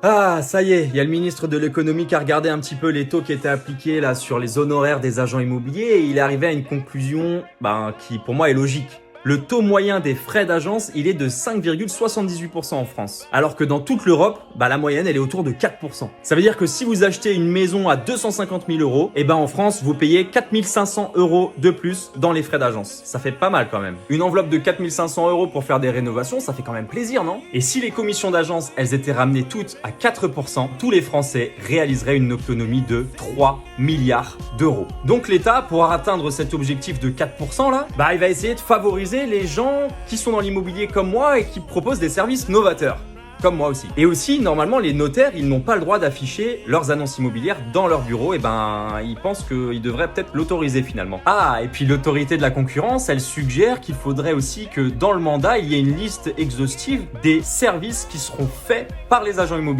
Ah, ça y est, il y a le ministre de l'économie qui a regardé un petit peu les taux qui étaient appliqués là sur les honoraires des agents immobiliers et il est arrivé à une conclusion qui pour moi est logique. Le taux moyen des frais d'agence, il est de 5,78% en France. Alors que dans toute l'Europe, la moyenne, elle est autour de 4%. Ça veut dire que si vous achetez une maison à 250 000 euros, en France, vous payez 4 500 euros de plus dans les frais d'agence. Ça fait pas mal quand même. Une enveloppe de 4 500 euros pour faire des rénovations, ça fait quand même plaisir, non? Et si les commissions d'agence, elles étaient ramenées toutes à 4%, tous les Français réaliseraient une autonomie de 3 milliards d'euros. Donc l'État, pour atteindre cet objectif de 4% là, il va essayer de favoriser les gens qui sont dans l'immobilier comme moi et qui proposent des services novateurs. Comme moi aussi. Et aussi, normalement, les notaires, ils n'ont pas le droit d'afficher leurs annonces immobilières dans leur bureau. Ils pensent qu'ils devraient peut-être l'autoriser finalement. Ah, et puis l'autorité de la concurrence, elle suggère qu'il faudrait aussi que dans le mandat, il y ait une liste exhaustive des services qui seront faits par les agents immobiliers.